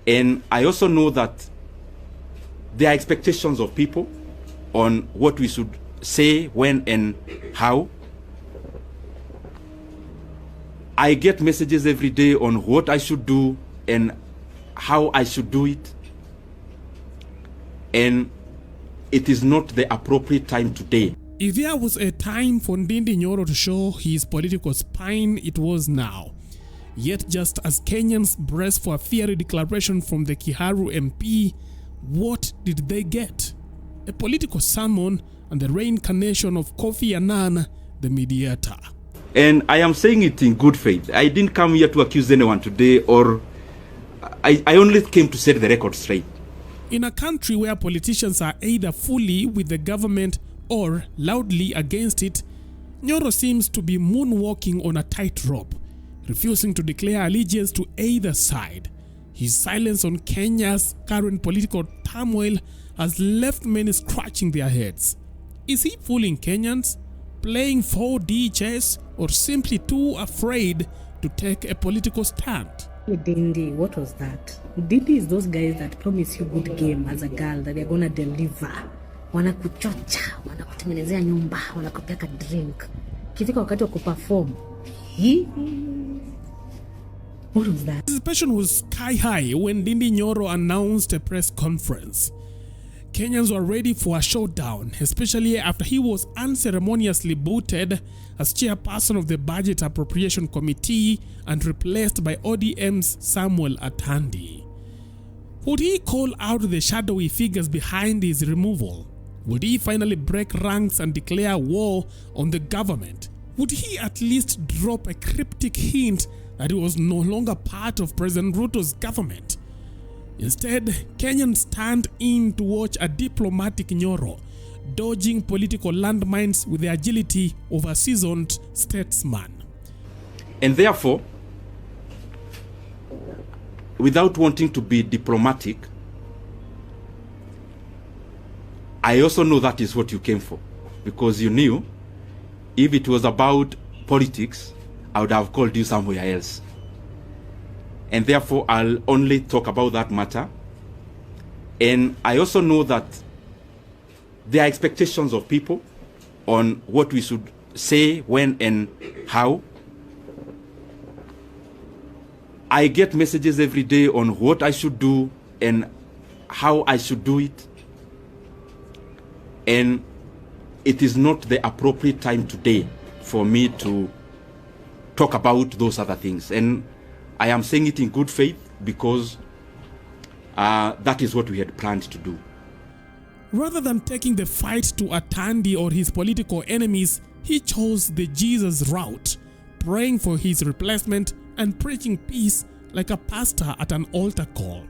And I also know that there are expectations of people on what we should say, when and how. I get messages every day on what I should do and how I should do it. And it is not the appropriate time today. If there was a time for Ndindi Nyoro to show his political spine, it was now. Yet just as Kenyans brace for a fiery declaration from the Kiharu MP, what did they get? A political sermon and the reincarnation of Kofi Annan, the mediator. And I am saying it in good faith. I didn't come here to accuse anyone today, or I only came to set the record straight. In a country where politicians are either fully with the government or loudly against it, Nyoro seems to be moonwalking on a tightrope, refusing to declare allegiance to either side. His silence on Kenya's current political turmoil has left many scratching their heads. Is he fooling Kenyans, playing 4D chess, or simply too afraid to take a political stand? Ndindi, what was that? Ndindi is those guys that promise you good game as a girl, that they're gonna deliver. Wanakuchocha, wanakutengenezea nyumba, wanakupeka drink. Kifika wakati wa kuperform. What was that? Anticipation was sky high when Ndindi Nyoro announced a press conference. Kenyans were ready for a showdown, especially after he was unceremoniously booted as chairperson of the Budget Appropriation Committee and replaced by ODM's Samuel Atandi. Would he call out the shadowy figures behind his removal? Would he finally break ranks and declare war on the government? Would he at least drop a cryptic hint that he was no longer part of President Ruto's government? Instead, Kenyans turned in to watch a diplomatic Nyoro dodging political landmines with the agility of a seasoned statesman. And therefore, without wanting to be diplomatic, I also know that is what you came for, because you knew if it was about politics, I would have called you somewhere else. And therefore, I'll only talk about that matter. And I also know that there are expectations of people on what we should say, when and how. I get messages every day on what I should do and how I should do it. And it is not the appropriate time today for me to talk about those other things. And I am saying it in good faith because that is what we had planned to do. Rather than taking the fight to Atandi or his political enemies, he chose the Jesus route, praying for his replacement and preaching peace like a pastor at an altar call.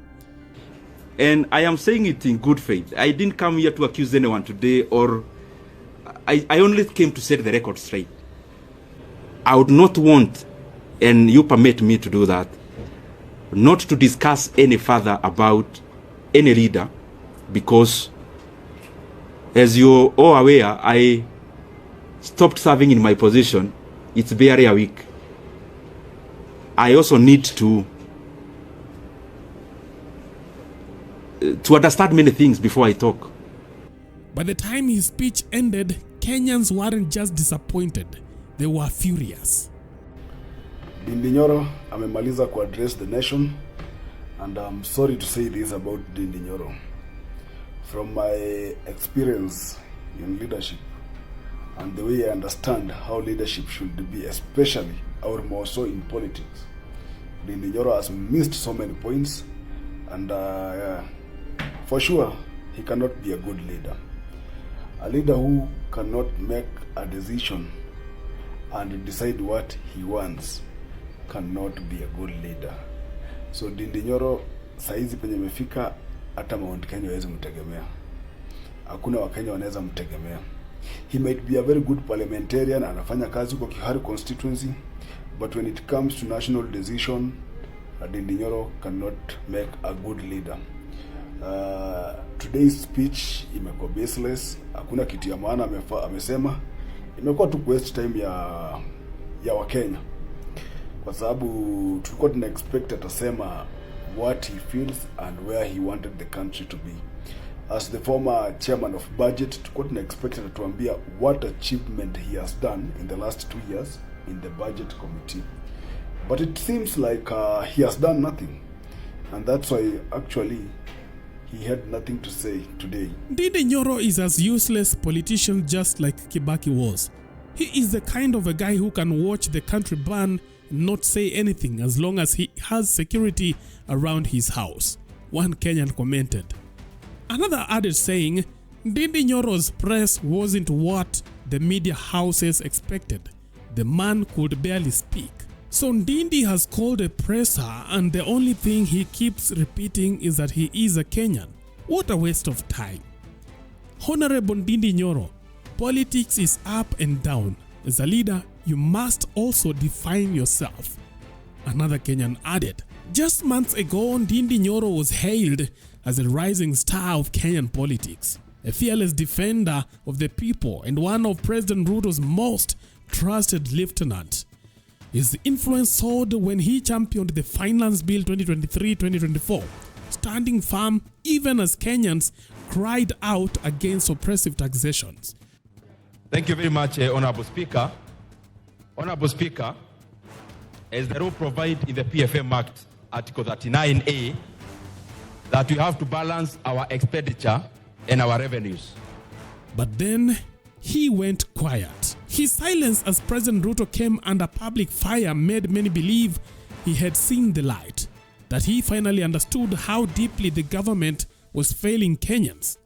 And I am saying it in good faith. I didn't come here to accuse anyone today, or I only came to set the record straight. I would not want, and you permit me to do that, not to discuss any further about any leader, because as you're all aware, I stopped serving in my position. It's barely a week. I also need to understand many things before I talk. By the time his speech ended, Kenyans weren't just disappointed, they were furious. Ndindi Nyoro amemaliza ku address the nation, and I'm sorry to say this about Ndindi Nyoro. From my experience in leadership and the way I understand how leadership should be, especially or more so in politics, Ndindi Nyoro has missed so many points, and for sure he cannot be a good leader. A leader who cannot make a decision and decide what he wants cannot be a good leader. So Ndindi Nyoro saizi penye mefika, hata Mount Kenya hawezi mtegemea. Hakuna Wakenya wanaweza mtegemea. He might be a very good parliamentarian, anafanya kazi kwa Kiharu constituency, but when it comes to national decision, Ndindi Nyoro cannot make a good leader. Today's speech imekuwa baseless, hakuna kitu ya maana amesema. Imekuwa tu waste time ya Wakenya. Kwa sababu tulikuwa tuna expect atasema what he feels and where he wanted the country to be. As the former chairman of budget, tulikuwa tunaexpect atuambia what achievement he has done in the last 2 years in the budget committee. But it seems like he has done nothing. And that's why actually he had nothing to say today. Ndindi Nyoro is as useless politician just like Kibaki was. He is the kind of a guy who can watch the country burn and not say anything as long as he has security around his house, one Kenyan commented. Another added saying, Ndindi Nyoro's press wasn't what the media houses expected. The man could barely speak. So Ndindi has called a presser and the only thing he keeps repeating is that he is a Kenyan. What a waste of time. Honorable Ndindi Nyoro, politics is up and down. As a leader, you must also define yourself. Another Kenyan added. Just months ago, Ndindi Nyoro was hailed as a rising star of Kenyan politics, a fearless defender of the people and one of President Ruto's most trusted lieutenant. His influence soared when he championed the Finance Bill 2023-2024, standing firm even as Kenyans cried out against oppressive taxations. Thank you very much, Honorable Speaker. Honorable Speaker, as the rule provided in the PFM Act, Article 39A, that we have to balance our expenditure and our revenues. But then he went quiet. His silence as President Ruto came under public fire made many believe he had seen the light, that he finally understood how deeply the government was failing Kenyans.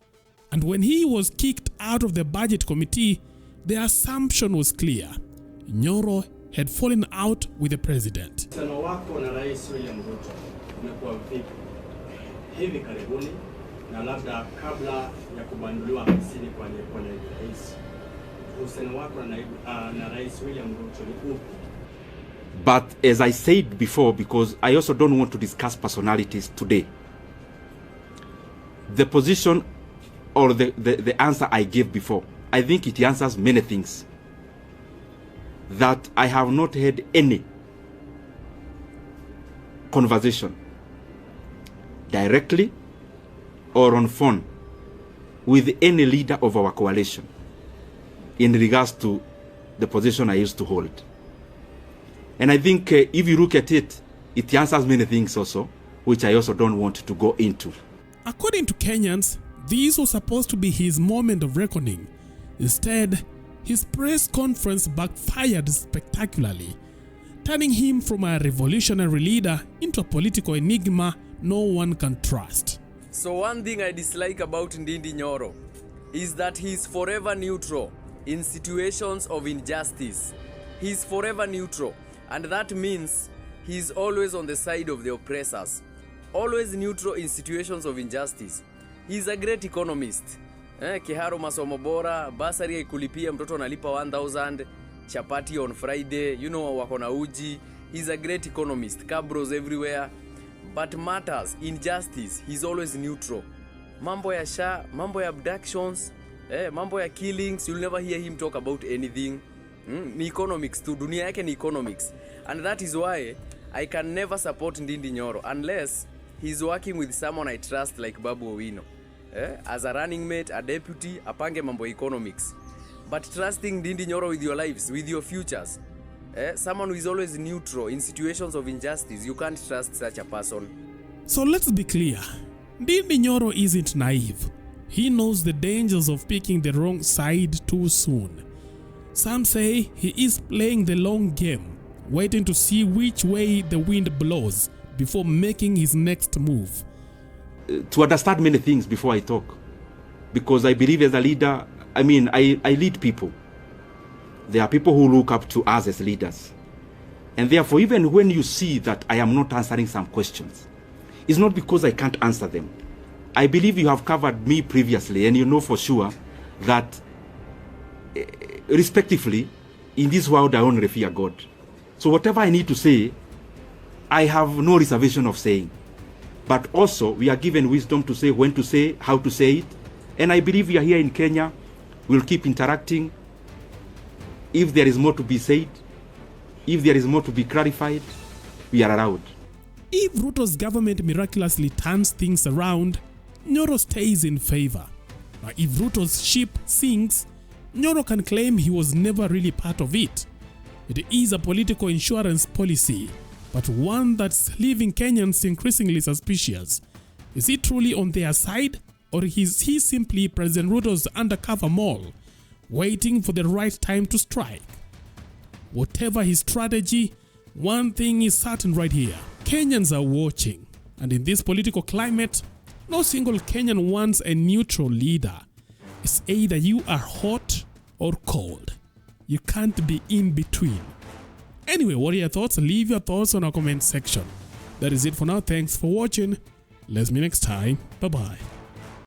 And when he was kicked out of the budget committee, the assumption was clear. Nyoro had fallen out with the president. Uhusiano wako na Rais William Ruto umekuwa vipi hivi karibuni na labda kabla ya kubanduliwa hamsini kwa rais? Uhusiano wako na Rais William Ruto ni upi? But as I said before, because I also don't want to discuss personalities today, the position or the answer I gave before, I think it answers many things. That I have not had any conversation directly or on phone with any leader of our coalition in regards to the position I used to hold. And I think if you look at it, it answers many things also, which I also don't want to go into. According to Kenyans, this was supposed to be his moment of reckoning. Instead, his press conference backfired spectacularly, turning him from a revolutionary leader into a political enigma no one can trust. So one thing I dislike about Ndindi Nyoro is that he is forever neutral in situations of injustice. He is forever neutral, and that means he is always on the side of the oppressors. Always neutral in situations of injustice. He is a great economist. Kiharo masomo bora, basari kulipia mtoto analipa 1000, chapati on Friday, wako na uji. He's a great economist, cabros everywhere. But matters, injustice, he's always neutral. Mambo ya SHA, mambo ya abductions, mambo ya killings, you'll never hear him talk about anything. Ni economics tu, dunia yake ni economics. And that is why I can never support Ndindi Nyoro unless he's working with someone I trust like Babu Owino. As a running mate, a deputy, apange mambo economics. But trusting Ndindi Nyoro with your lives, with your futures, someone who is always neutral in situations of injustice, you can't trust such a person. So let's be clear, Ndindi Nyoro isn't naive. He knows the dangers of picking the wrong side too soon. Some say he is playing the long game, waiting to see which way the wind blows before making his next move. To understand many things before I talk, because I believe as a leader, I lead people. There are people who look up to us as leaders, and therefore even when you see that I am not answering some questions, it's not because I can't answer them. I believe you have covered me previously, and you know for sure that respectively in this world I only fear God. So whatever I need to say, I have no reservation of saying. But also, we are given wisdom to say when to say, how to say it. And I believe we are here in Kenya. We'll keep interacting. If there is more to be said, if there is more to be clarified, we are around. If Ruto's government miraculously turns things around, Nyoro stays in favor. Now, if Ruto's ship sinks, Nyoro can claim he was never really part of it. It is a political insurance policy, but one that's leaving Kenyans increasingly suspicious. Is he truly on their side, or is he simply President Ruto's undercover mole, waiting for the right time to strike? Whatever his strategy, one thing is certain right here. Kenyans are watching, and in this political climate, no single Kenyan wants a neutral leader. It's either you are hot or cold. You can't be in between. Anyway, what are your thoughts? Leave your thoughts on our comment section. That is it for now. Thanks for watching. Let's meet next time. Bye-bye.